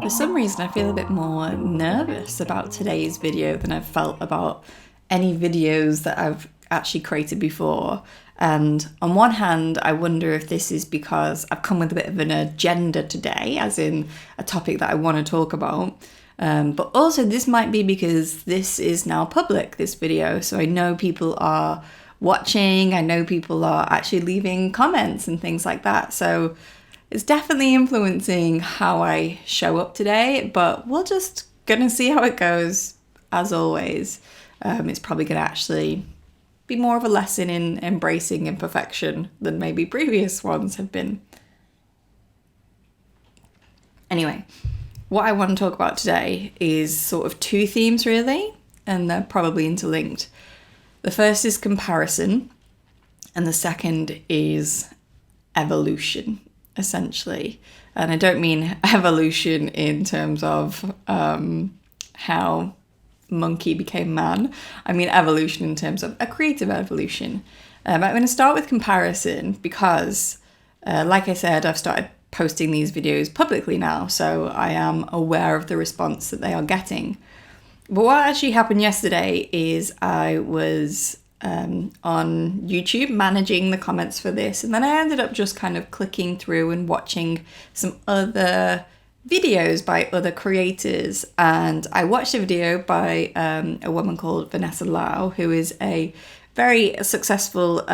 For some reason, I feel a bit more nervous about today's video than I've felt about any videos that I've actually created before. And on one hand, I wonder if this is because I've come with a bit of an agenda today, as in a topic that I want to talk about. But also this might be because this is now public, this video. So I know people are watching, I know people are actually leaving comments and things like that. So it's definitely influencing how I show up today, but we're just gonna see how it goes, as always. It's probably gonna actually be more of a lesson in embracing imperfection than maybe previous ones have been. Anyway, what I want to talk about today is sort of two themes really, and they're probably interlinked. The first is comparison, and the second is evolution, essentially. And I don't mean evolution in terms of how monkey became man. I mean evolution in terms of a creative evolution. I'm going to start with comparison because, like I said, I've started posting these videos publicly now, so I am aware of the response that they are getting. But what actually happened yesterday is I was on YouTube managing the comments for this, and then I ended up just kind of clicking through and watching some other videos by other creators. And I watched a video by a woman called Vanessa Lau, who is a very successful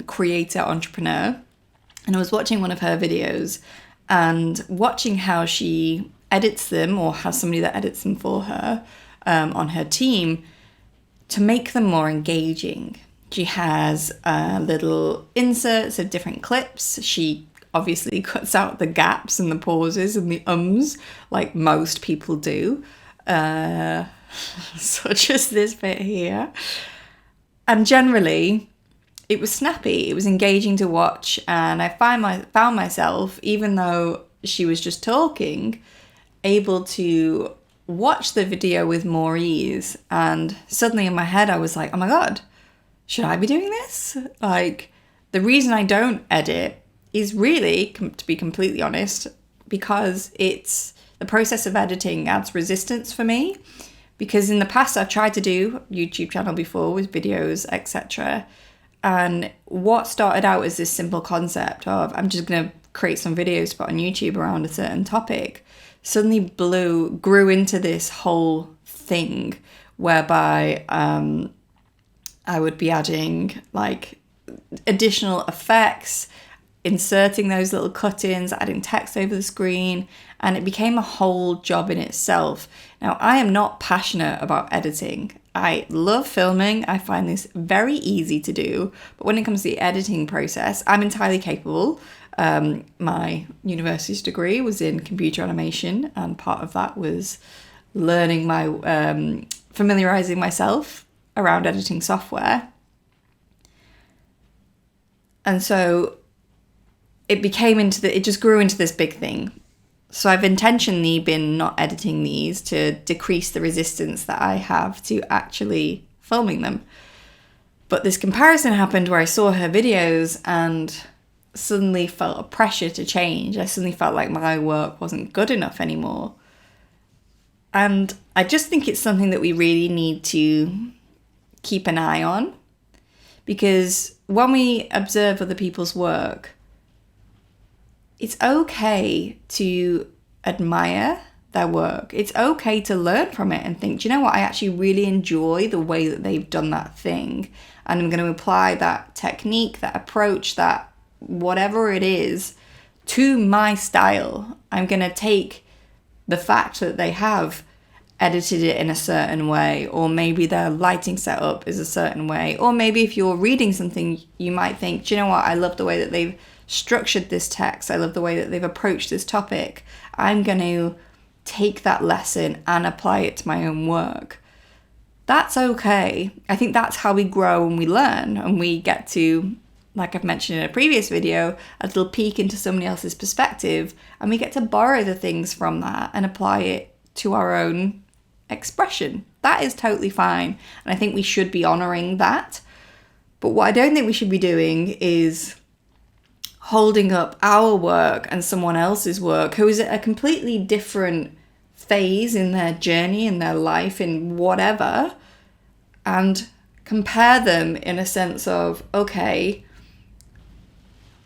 creator entrepreneur. And I was watching one of her videos and watching how she edits them, or has somebody that edits them for her on her team, to make them more engaging. She has little inserts of different clips. She obviously cuts out the gaps and the pauses and the ums like most people do, such as this bit here. And generally, it was snappy, it was engaging to watch, and I found myself, even though she was just talking, able to watch the video with more ease. And suddenly in my head I was like, oh my god, should I be doing this? Like, the reason I don't edit is really, to be completely honest, because it's the process of editing adds resistance for me. Because in the past I've tried to do YouTube channel before with videos, etc. And what started out as this simple concept of I'm just going to create some videos to put on YouTube around a certain topic suddenly grew into this whole thing whereby I would be adding like additional effects, inserting those little cut-ins, adding text over the screen, and it became a whole job in itself. Now, I am not passionate about editing. I love filming. I find this very easy to do, but when it comes to the editing process, I'm entirely capable. My university's degree was in computer animation, and part of that was learning familiarizing myself around editing software. And so it just grew into this big thing. So I've intentionally been not editing these to decrease the resistance that I have to actually filming them. But this comparison happened where I saw her videos and suddenly felt a pressure to change. I suddenly felt like my work wasn't good enough anymore. And I just think it's something that we really need to keep an eye on, because when we observe other people's work, it's okay to admire their work. It's okay to learn from it and think, do you know what? I actually really enjoy the way that they've done that thing. And I'm going to apply that technique, that approach, that whatever it is to my style. I'm going to take the fact that they have edited it in a certain way, or maybe their lighting setup is a certain way, or maybe if you're reading something, you might think, do you know what? I love the way that they've structured this text. I love the way that they've approached this topic. I'm going to take that lesson and apply it to my own work. That's okay. I think that's how we grow and we learn, and we get to, like I've mentioned in a previous video, a little peek into somebody else's perspective, and we get to borrow the things from that and apply it to our own expression. That is totally fine, and I think we should be honouring that. But what I don't think we should be doing is holding up our work and someone else's work who is at a completely different phase in their journey, in their life, in whatever, and compare them in a sense of, okay,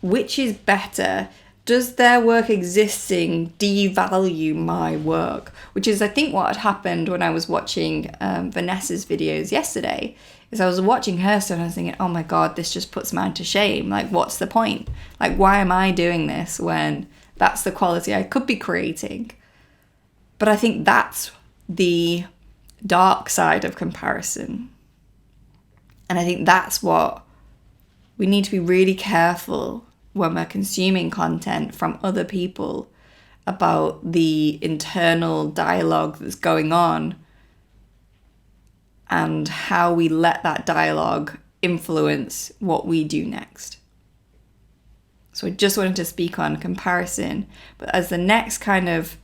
which is better? Does their work existing devalue my work? Which is, I think, what had happened when I was watching Vanessa's videos yesterday. Is I was watching her stuff and I was thinking, oh my God, this just puts mine to shame. Like, what's the point? Like, why am I doing this when that's the quality I could be creating? But I think that's the dark side of comparison. And I think that's what we need to be really careful when we're consuming content from other people about the internal dialogue that's going on and how we let that dialogue influence what we do next. So I just wanted to speak on comparison, but as the next kind of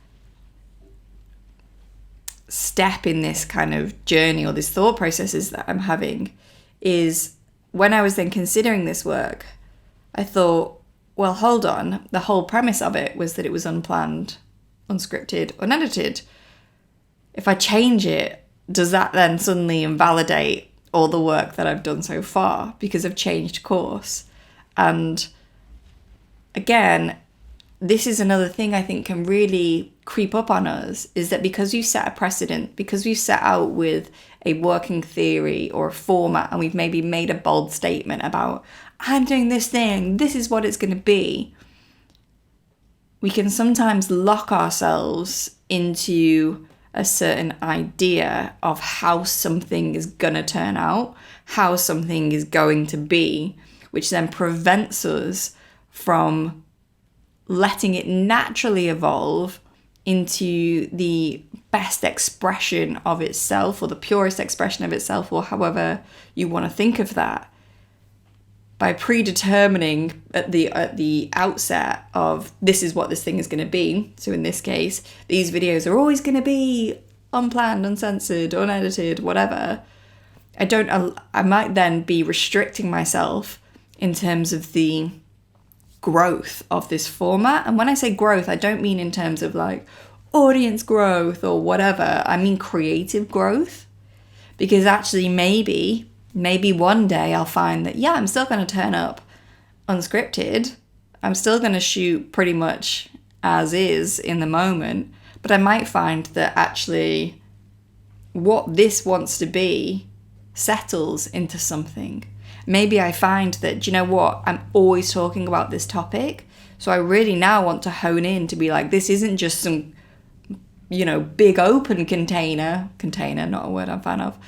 step in this kind of journey or this thought processes that I'm having is when I was then considering this work, I thought, well, hold on. The whole premise of it was that it was unplanned, unscripted, unedited. If I change it, does that then suddenly invalidate all the work that I've done so far because I've changed course? And again, this is another thing I think can really creep up on us, is that because you set a precedent, because we've set out with a working theory or a format and we've maybe made a bold statement about, I'm doing this thing, this is what it's going to be, we can sometimes lock ourselves into a certain idea of how something is going to turn out, how something is going to be, which then prevents us from letting it naturally evolve into the best expression of itself, or the purest expression of itself, or however you want to think of that, by predetermining at the outset of this is what this thing is going to be. So in this case, these videos are always going to be unplanned, uncensored, unedited, whatever. I might then be restricting myself in terms of the growth of this format. And when I say growth, I don't mean in terms of like audience growth or whatever. I mean creative growth. Because actually maybe one day I'll find that, yeah, I'm still going to turn up unscripted. I'm still going to shoot pretty much as is in the moment. But I might find that actually what this wants to be settles into something. Maybe I find that, do you know what, I'm always talking about this topic. So I really now want to hone in to be like, this isn't just some, big open container, not a word I'm a fan of,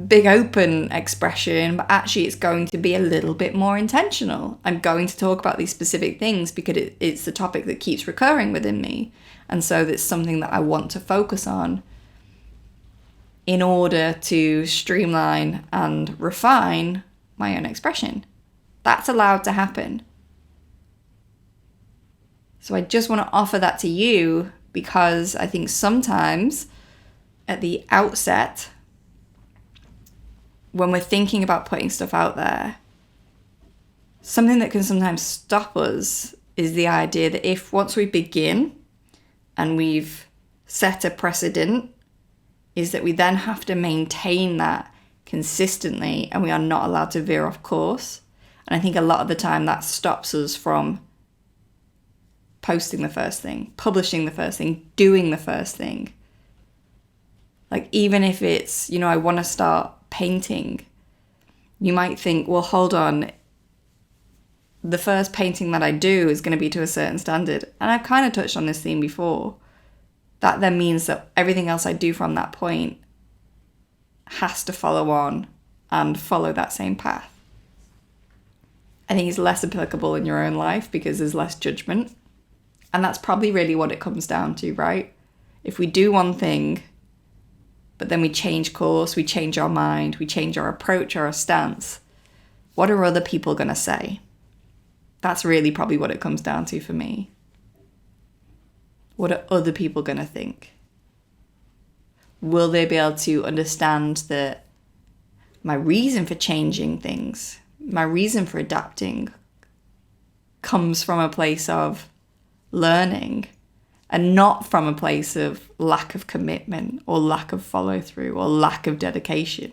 big open expression, but actually it's going to be a little bit more intentional. I'm going to talk about these specific things because it's the topic that keeps recurring within me. And so that's something that I want to focus on in order to streamline and refine my own expression. That's allowed to happen. So I just want to offer that to you because I think sometimes at the outset, when we're thinking about putting stuff out there, something that can sometimes stop us is the idea that if once we begin and we've set a precedent, is that we then have to maintain that consistently and we are not allowed to veer off course. And I think a lot of the time that stops us from posting the first thing, publishing the first thing, doing the first thing. Like even if it's, I want to start painting, you might think, well, hold on, the first painting that I do is going to be to a certain standard. And I've kind of touched on this theme before. That then means that everything else I do from that point has to follow on and follow that same path. I think it's less applicable in your own life because there's less judgment. And that's probably really what it comes down to, right? If we do one thing, but then we change course, we change our mind, we change our approach or our stance, what are other people going to say? That's really probably what it comes down to for me. What are other people going to think? Will they be able to understand that my reason for changing things, my reason for adapting, comes from a place of learning and not from a place of lack of commitment or lack of follow through or lack of dedication.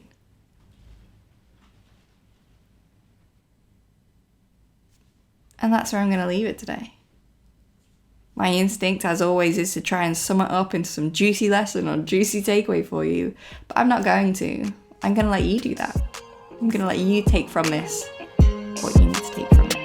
And that's where I'm going to leave it today. My instinct, as always, is to try and sum it up into some juicy lesson or juicy takeaway for you. But I'm not going to. I'm going to let you do that. I'm going to let you take from this what you need to take from it.